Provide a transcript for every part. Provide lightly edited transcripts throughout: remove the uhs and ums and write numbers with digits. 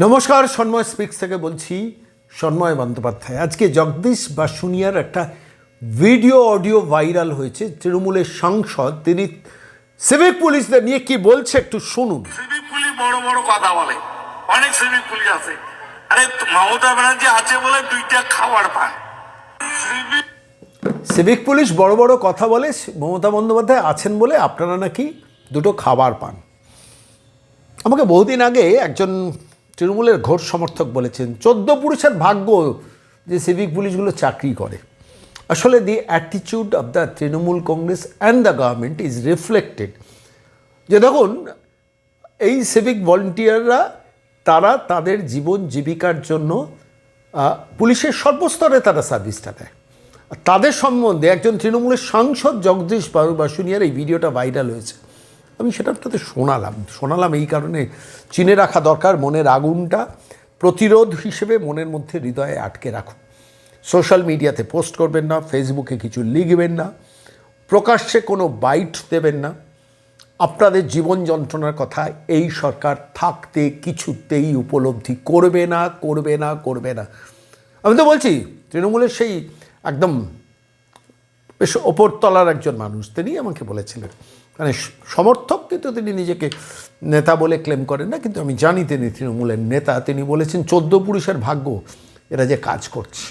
নমস্কার, সন্ময় স্পিক্স থেকে বলছি। সন্ময় বন্দ্যোপাধ্যায়। আজকে জগদীশ বাসুনিয়ার একটা ভিডিও অডিও ভাইরাল হয়েছে। তৃণমূলের সাংসদ তিনি সিভিক পুলিশদের নিয়ে কি বলছে একটু শুনুন। সিভিক পুলিশ বড় বড় কথা বলে, অনেক সিভিক পুলিশ আছে। আরে মমতা ব্যানার্জি আছে বলে দুইটা খাবার পান। সিভিক পুলিশ বড় বড় কথা বলে, মমতা বন্দ্যোপাধ্যায় আছেন বলে আপনারা নাকি দুটো খাবার পান। আমাকে বহুদিন আগে একজন তৃণমূলের ঘোর সমর্থক বলেছেন 14 পুরুষের ভাগ্য যে সিভিক পুলিশগুলো চাকরি করে। আসলে the attitude of the Trinamool Congress and the government is reflected. যে দেখুন, এই সিভিক ভলেন্টিয়াররা তারা তাদের জীবন জীবিকার জন্য পুলিশের সর্বস্তরে তারা সার্ভিসটা দেয়। তাদের সম্বন্ধে একজন তৃণমূলের সাংসদ জগদীশ বাসুনিয়ার এই ভিডিওটা ভাইরাল হয়েছে। আমি সেটা আপনাদের শোনালাম এই কারণে, চিনে রাখা দরকার। মনের আগুনটা প্রতিরোধ হিসেবে মনের মধ্যে হৃদয়ে আটকে রাখুন। সোশ্যাল মিডিয়াতে পোস্ট করবেন না, ফেসবুকে কিছু লিখবেন না, প্রকাশ্যে কোনো বাইট দেবেন না। আপনাদের জীবন যন্ত্রণার কথা এই সরকার থাকতে কিছুতেই উপলব্ধি করবে না। আমি তো বলছি, তৃণমূলের সেই একদম বেশ ওপরতলার একজন মানুষ, তিনি আমাকে বলেছিলেন, মানে সমর্থক, কিন্তু তিনি নিজেকে নেতা বলে ক্লেম করেন না, কিন্তু আমি জানি তিনি তৃণমূলের নেতা। তিনি বলেছেন 14 পুরুষের ভাগ্য এরা যে কাজ করছে।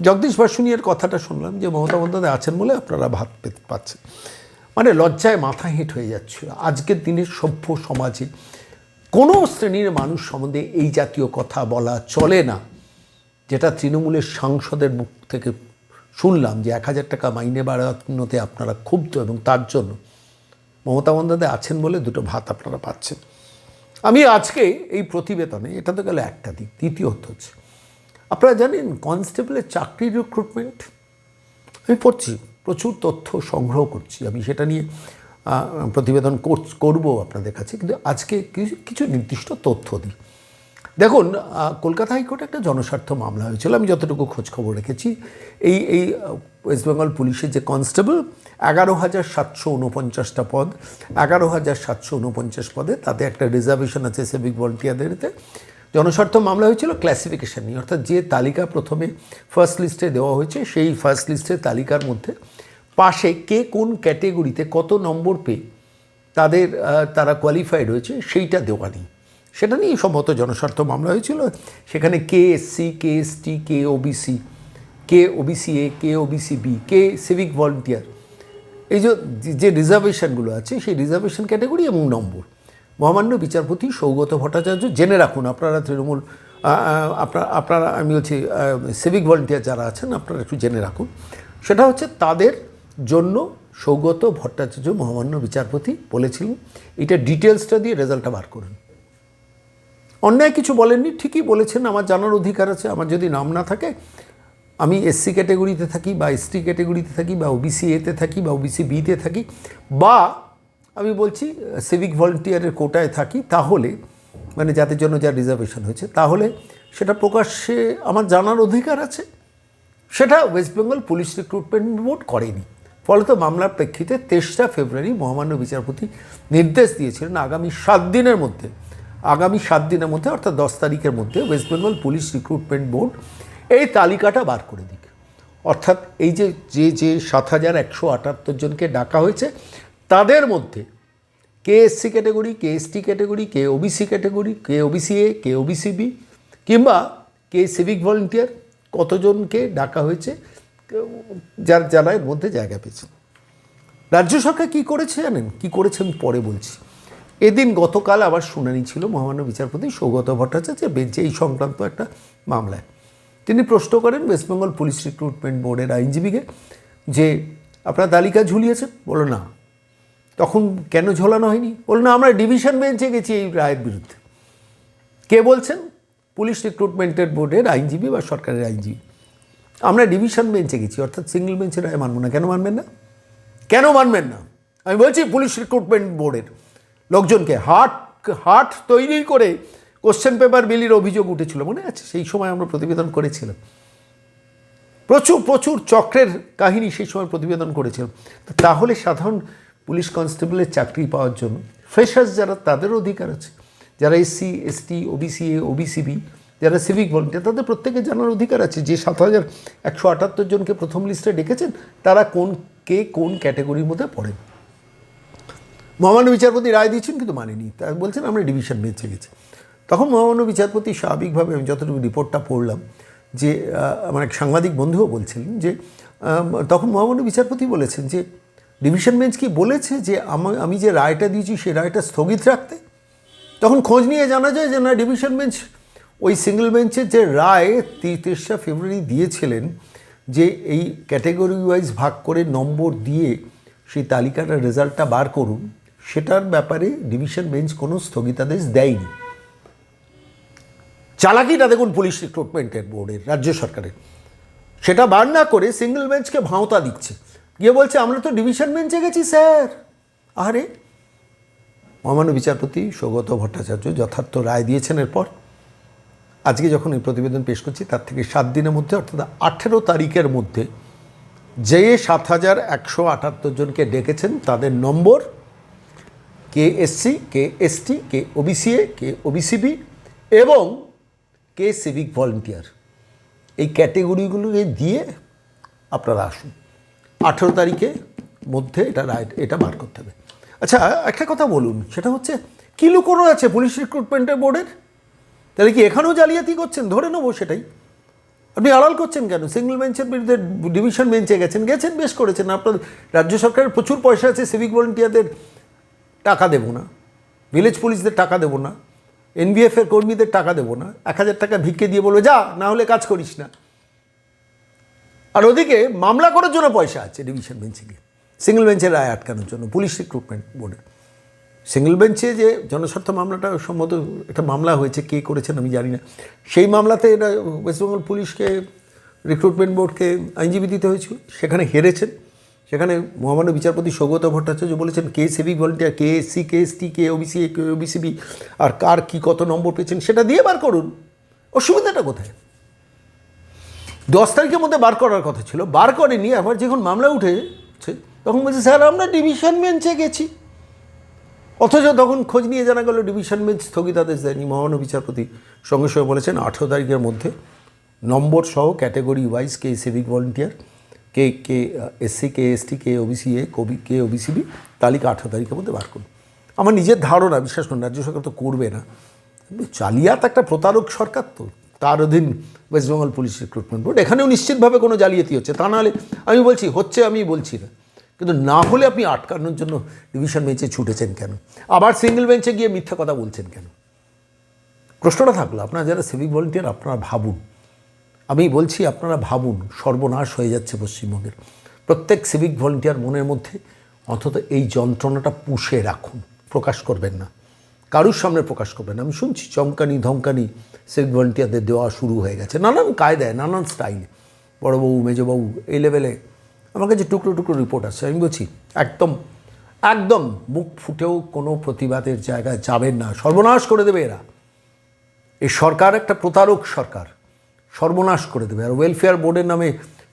জগদীশ বাসুনিয়ার কথাটা শুনলাম যে মমতা বন্দ্যোপাধ্যায় আছেন বলে আপনারা ভাত পেতে পাচ্ছেন, মানে লজ্জায় মাথা হেঁট হয়ে যাচ্ছিল। আজকের দিনের সভ্য সমাজে কোনো শ্রেণীর মানুষ সম্বন্ধে এই জাতীয় কথা বলা চলে না। যেটা তৃণমূলের সাংসদের মুখ থেকে শুনলাম যে 1000 টাকা মাইনে বাড়ানোতে আপনারা ক্ষুব্ধ এবং তার জন্য মমতা বন্দ্যোপাধ্যায় আছেন বলে দুটো ভাত আপনারা পাচ্ছেন। আমি আজকে এই প্রতিবেদনে, এটা তো গেল একটা দিক, দ্বিতীয়ত হচ্ছে আপনারা জানেন কনস্টেবলের চাকরি রিক্রুটমেন্ট আমি পড়ছি, প্রচুর তথ্য সংগ্রহ করছি, আমি সেটা নিয়ে প্রতিবেদন করব আপনাদের কাছে, কিন্তু আজকে কিছু নির্দিষ্ট তথ্য দিই। দেখুন, কলকাতা হাইকোর্টে একটা জনস্বার্থ মামলা হয়েছিল, আমি যতটুকু খোঁজখবর রেখেছি। এই ওয়েস্ট বেঙ্গল পুলিশের যে কনস্টেবল 11,749টা পদ, 11,749 পদে তাতে একটা রিজার্ভেশন আছে সিভিক ভলেন্টিয়ারদেরতে। জনস্বার্থ মামলা হয়েছিল ক্লাসিফিকেশন নিয়ে, অর্থাৎ যে তালিকা প্রথমে ফার্স্ট লিস্টে দেওয়া হয়েছে সেই ফার্স্ট লিস্টের তালিকার মধ্যে পাশে কে কোন ক্যাটেগরিতে কত নম্বর পেয়ে তারা কোয়ালিফাইড হয়েছে সেইটা দেওয়া নেই। সেটা নিয়ে সম্ভবত জনস্বার্থ মামলা হয়েছিল। সেখানে কে এসসি, কে এসটি, কে ওবিসি, কে ওবিসি এ, কে ওবিসি বি, কে সিভিক ভলেন্টিয়ার, এই যে রিজার্ভেশনগুলো আছে সেই রিজার্ভেশন ক্যাটাগরি এবং নম্বর। মহামান্য বিচারপতি সৌগত ভট্টাচার্য, জেনে রাখুন আপনারা তৃণমূল, আপনারা আমি বলছি সিভিক ভলেন্টিয়ার যারা আছেন আপনারা একটু জেনে রাখুন, সেটা হচ্ছে তাদের জন্য সৌগত ভট্টাচার্য মহামান্য বিচারপতি বলেছিলেন এটা ডিটেলসটা দিয়ে রেজাল্টটা বার করুন। অন্যায় কিছু বলেননি, ঠিকই বলেছেন, আমার জানার অধিকার আছে। আমার যদি নাম না থাকে, আমি এসসি ক্যাটেগরিতে থাকি বা এসটি ক্যাটেগরিতে থাকি বা ওবিসি এতে থাকি বা ওবিসি বিতে থাকি বা আমি বলছি সিভিক ভলেন্টিয়ারের কোটায় থাকি, তাহলে মানে যাদের জন্য যা রিজার্ভেশন হয়েছে, তাহলে সেটা প্রকাশ্যে আমার জানার অধিকার আছে। সেটা West Bengal police recruitment board করেনি। ফলত মামলার প্রেক্ষিতে 23 ফেব্রুয়ারি মহামান্য বিচারপতি নির্দেশ দিয়েছিলেন আগামী 7 দিনের মধ্যে অর্থাৎ 10 তারিখের মধ্যে West Bengal police recruitment board এই তালিকাটা বার করে দিক। অর্থাৎ এই যে 7,178 জনকে ডাকা হয়েছে তাদের মধ্যে কে এসসি ক্যাটেগরি, কে এসটি ক্যাটেগরি, কে ওবিসি ক্যাটেগরি, কে ওবিসি এ, কে ওবিসি বি কিংবা কে সিভিক ভলেন্টিয়ার কতজনকে ডাকা হয়েছে, যারা এর মধ্যে জায়গা পেয়েছে। রাজ্য সরকার কী করেছে জানেন? কী করেছে আমি পরে বলছি। এদিন গতকাল আবার শুনানি ছিল মহামান্য বিচারপতি সৌগত ভট্টাচার্যের বেঞ্চে এই সংক্রান্ত একটা মামলায়। তিনি প্রশ্ন করেন ওয়েস্ট বেঙ্গল পুলিশ রিক্রুটমেন্ট বোর্ডের আইনজীবীকে যে আপনারা তালিকা ঝুলিয়েছেন? বলো না। তখন কেন ঝোলানো হয়নি? বলল না, আমরা ডিভিশন বেঞ্চে গেছি এই রায়ের বিরুদ্ধে। কে বলছেন? পুলিশ রিক্রুটমেন্টের বোর্ডের আইনজীবী বা সরকারের আইনজীবী। আমরা ডিভিশন বেঞ্চে গেছি, অর্থাৎ সিঙ্গেল বেঞ্চের রায় মানব না। কেন মানবেন না? আমি বলছি পুলিশ রিক্রুটমেন্ট বোর্ডের লোকজনকে হাট তৈরি করে কোশ্চেন পেপার বিলির অভিযোগ উঠেছিল, মনে আছে? সেই সময় আমরা প্রতিবেদন করেছিলাম। প্রচুর চক্রের কাহিনী সেই সময় প্রতিবেদন করেছিলাম। তাহলে সাধারণ পুলিশ কনস্টেবলের চাকরি পাওয়ার জন্য ফ্রেশার্স যারা, তাদের অধিকার আছে। যারা এসসি এসটি ওবিসি ওবিসিবি, যারা সিভিক ভলেন্টিয়ার, তাদের প্রত্যেকে জানার অধিকার আছে যে 7,178 জনকে প্রথম লিস্টে ডেকেছেন তারা কোন ক্যাটাগরির মধ্যে পড়েন। মহামান্য বিচারপতি রায় দিয়েছেন কিন্তু মানেনি, তাই বলছেন আমরা ডিভিশন বেঞ্চে গেছি। তখন মহামান্য বিচারপতি স্বাভাবিকভাবে, আমি যতটুকু রিপোর্টটা পড়লাম, যে আমার এক সাংবাদিক বন্ধুও বলছিলেন যে তখন মহামান্য বিচারপতি বলেছেন যে ডিভিশন বেঞ্চ কি বলেছে যে আমি যে রায়টা দিয়েছি সেই রায়টা স্থগিত রাখতে। তখন খোঁজ নিয়ে জানা যায় যে না, ডিভিশন বেঞ্চ ওই সিঙ্গেল বেঞ্চের যে রায় 23 ফেব্রুয়ারি দিয়েছিলেন যে এই ক্যাটেগরি ওয়াইজ ভাগ করে নম্বর দিয়ে সেই তালিকাটার রেজাল্টটা বার করুন, সেটার ব্যাপারে ডিভিশন বেঞ্চ কোনো স্থগিতাদেশ দেয়নি। চালাকিটা দেখুন পুলিশ রিক্রুটমেন্টের বোর্ডের, রাজ্য সরকারের, সেটা বার না করে সিঙ্গেল বেঞ্চকে ভাঁওতা দিচ্ছে, গিয়ে বলছে আমরা তো ডিভিশন বেঞ্চে গেছি স্যার। আরে মহামান্য বিচারপতি সৌগত ভট্টাচার্য যথার্থ রায় দিয়েছেন। এরপর আজকে যখন এই প্রতিবেদন পেশ করছি তার থেকে 7 দিনের মধ্যে, অর্থাৎ 18 তারিখের মধ্যে যে 7,178 জনকে ডেকেছেন তাদের নম্বর, কে এসসি, কে এসটি, কে ওবিসিএ, কে ওবিসিবি এবং কে সিভিক ভলেন্টিয়ার, এই ক্যাটেগরিগুলোকে দিয়ে আপনারা আসুন। 18 তারিখের মধ্যে এটা বার করতে হবে। আচ্ছা, একটা কথা বলুন, সেটা হচ্ছে কী লুকোনো আছে পুলিশ রিক্রুটমেন্টের বোর্ডের? তাহলে কি এখানেও জালিয়াতি করছেন? ধরে নেবো সেটাই। আপনি আড়াল করছেন কেন? সিঙ্গেল বেঞ্চের বিরুদ্ধে ডিভিশন বেঞ্চে গেছেন, বেশ করেছেন। আপনার রাজ্য সরকারের প্রচুর পয়সা আছে, সিভিক ভলেন্টিয়ারদের টাকা দেবো না, ভিলেজ পুলিশদের টাকা দেবো না, এনবিএফের কর্মীদের টাকা দেবো না, 1000 টাকা ভিক্ষে দিয়ে বলবো যা, না হলে কাজ করিস না। আর ওদিকে মামলা করার জন্য পয়সা আছে ডিভিশন বেঞ্চে গিয়ে, সিঙ্গেল বেঞ্চের রায় আটকানোর জন্য পুলিশ রিক্রুটমেন্ট বোর্ডে। সিঙ্গেল বেঞ্চে যে জনস্বার্থ মামলাটা সম্ভবত একটা মামলা হয়েছে, কে করেছেন আমি জানি না, সেই মামলাতে এটা ওয়েস্টবেঙ্গল পুলিশকে রিক্রুটমেন্ট বোর্ডকে আইনজীবী দিতে হয়েছিল, সেখানে হেরেছেন। সেখানে মহামান্য বিচারপতি সৌগত ভট্টাচার্য বলেছেন কে সিভিক ভলেন্টিয়ার, কে এসসি, কে এসটি, কে ওবিসি, কে ওবিসিবি, আর কার কী কত নম্বর পেয়েছেন সেটা দিয়ে বার করুন। অসুবিধাটা কোথায়? 10 তারিখের মধ্যে বার করার কথা ছিল, বার করেনি। আবার যখন মামলা উঠেছে তখন বলছে স্যার আমরা ডিভিশন বেঞ্চে গেছি, অথচ তখন খোঁজ নিয়ে জানা গেল ডিভিশন বেঞ্চ স্থগিতাদেশ দেয়নি। মহামান্য বিচারপতি সঙ্গে সঙ্গে বলেছেন 18 তারিখের মধ্যে নম্বর সহ ক্যাটেগরি ওয়াইজ কে সিভিক ভলেন্টিয়ার, কে এসসি, কে এসটি, কে ওবিসিএ, কে ওবিসিবি তালিকা 18 তারিখের মধ্যে বার করুন। আমার নিজের ধারণা, বিশ্বাস করুন, রাজ্য সরকার তো করবে না, জালিয়াত একটা প্রতারক সরকার, তো তার অধীন ওয়েস্টবেঙ্গল পুলিশ রিক্রুটমেন্ট বোর্ড, এখানেও নিশ্চিতভাবে কোনো জালিয়াতি হচ্ছে। তা নাহলে আমি বলছি হচ্ছে, আমি বলছি না, কিন্তু না হলে আপনি আটকানোর জন্য ডিভিশন বেঞ্চে ছুটেছেন কেন? আবার সিঙ্গেল বেঞ্চে গিয়ে মিথ্যা কথা বলছেন কেন? প্রশ্নটা থাকলো, আপনারা যারা সিভিক ভলেন্টিয়ার আপনারা ভাবুন, আমি বলছি আপনারা ভাবুন, সর্বনাশ হয়ে যাচ্ছে পশ্চিমবঙ্গের। প্রত্যেক সিভিক ভলেন্টিয়ার মনের মধ্যে অন্তত এই যন্ত্রণাটা পুষে রাখুন, প্রকাশ করবেন না, কারুর সামনে প্রকাশ করবেন না। আমি শুনছি চমকানি ধমকানি সিভিক ভলেন্টিয়ারদের দেওয়া শুরু হয়ে গেছে, নানান কায়দায়, নানান স্টাইলে, বড়োবাবু, মেজবাবু, এই লেভেলে আমার কাছে টুকরো টুকরো রিপোর্ট আসছে। আমি বলছি একদম মুখ ফুটেও কোনো প্রতিবাদের জায়গায় যাবেন না, সর্বনাশ করে দেবে এরা। এই সরকার একটা প্রতারক সরকার, সর্বনাশ করে দেবে। আর ওয়েলফেয়ার বোর্ডের নামে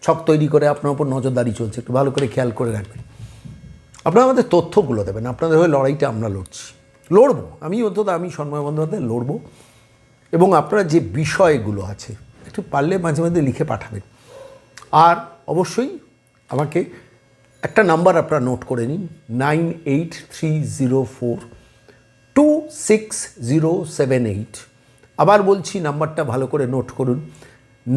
ছক তৈরি করে আপনার উপর নজরদারি চলছে, একটু ভালো করে খেয়াল করে রাখবেন। আপনারা আমাদের তথ্যগুলো দেবেন, আপনাদের হয়ে লড়াইটা আমরা লড়বো। আমি সন্ময় বন্দ্যোপাধ্যায় লড়বো। এবং আপনারা যে বিষয়গুলো আছে একটু পারলে মাঝে মাঝে লিখে পাঠাবেন। আর অবশ্যই আমাকে একটা নাম্বার আপনারা নোট করে নিন, 9830426078। আবার বলছি, নাম্বারটা ভালো করে নোট করুন,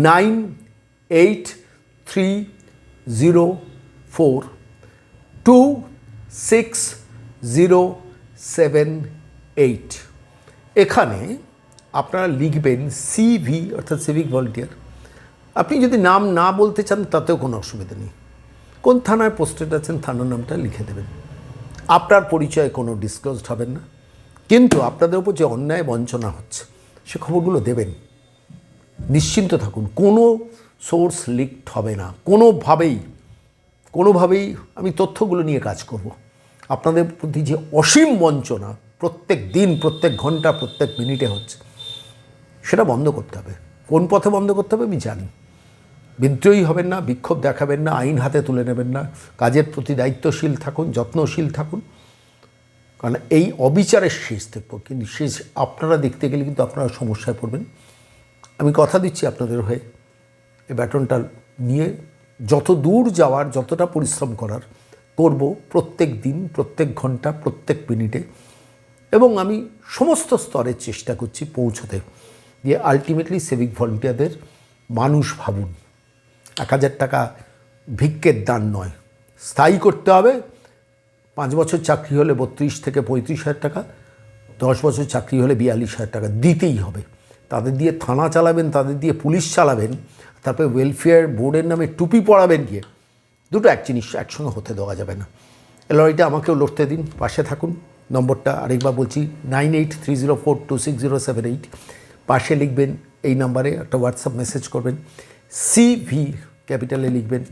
9830426078। এখানে আপনারা লিখবেন সিভি, অর্থাৎ সিভিক ভলেন্টিয়ার। আপনি যদি নাম না বলতে চান তাতেও কোনো অসুবিধা নেই, কোন থানায় পোস্টেড আছেন থানার নামটা লিখে দেবেন। আপনার পরিচয় কোনো ডিসক্লোজড হবেন না, কিন্তু আপনাদের উপর যে অন্যায় বঞ্চনা হচ্ছে সে খবরগুলো দেবেন। নিশ্চিন্ত থাকুন, কোনো সোর্স লিকড হবে না, কোনোভাবেই আমি তথ্যগুলো নিয়ে কাজ করব। আপনাদের প্রতি যে অসীম বঞ্চনা প্রত্যেক দিন, প্রত্যেক ঘন্টা, প্রত্যেক মিনিটে হচ্ছে, সেটা বন্ধ করতে হবে। কোন পথে বন্ধ করতে হবে আমি জানি। বিদ্রোহী হবেন না, বিক্ষোভ দেখাবেন না, আইন হাতে তুলে নেবেন না, কাজের প্রতি দায়িত্বশীল থাকুন, যত্নশীল থাকুন। কারণ এই অবিচারের শেষ দেখব, কিন্তু শেষ আপনারা দেখতে গেলে কিন্তু আপনারা সমস্যায় পড়বেন। আমি কথা দিচ্ছি আপনাদের হয়ে, এই ব্যাটনটা নিয়ে যত দূর যাওয়ার, যতটা পরিশ্রম করার করব, প্রত্যেক দিন, প্রত্যেক ঘন্টা, প্রত্যেক মিনিটে, এবং আমি সমস্ত স্তরে চেষ্টা করছি পৌঁছতে, দিয়ে আলটিমেটলি সিভিক ভলেন্টিয়ারদের মানুষ ভাবুন। 1000 টাকা ভিক্ষের দান নয়, স্থায়ী করতে হবে। 5 বছর চাকরি হলে 32 থেকে 35,000 টাকা, 10 বছর চাকরি হলে 42,000 টাকা দিতেই হবে। তাদের দিয়ে থানা চালাবেন, তাদের দিয়ে পুলিশ চালাবেন, তারপরে ওয়েলফেয়ার বোর্ডের নামে টুপি পরাবেন গিয়ে, দুটো এক জিনিস একসঙ্গে হতে দেওয়া যাবে না। এই লড়াইটা আমাকেও লড়তে দিন, পাশে থাকুন। নম্বরটা আরেকবার বলছি, 9830426078। পাশে লিখবেন এই নাম্বারে, একটা হোয়াটসঅ্যাপ মেসেজ করবেন, CV ক্যাপিটালে লিখবেন।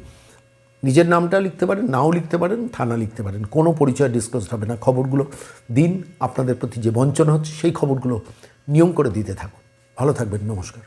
নিজের নামটা লিখতে পারেন, নাও লিখতে পারেন, থানা লিখতে পারেন, কোনো পরিচয় ডিসক্লোজ হবে না। খবরগুলো দিন, আপনাদের প্রতি যে বঞ্চনা হচ্ছে সেই খবরগুলো নিয়ম করে দিতে থাকুন। ভালো থাকবেন, নমস্কার।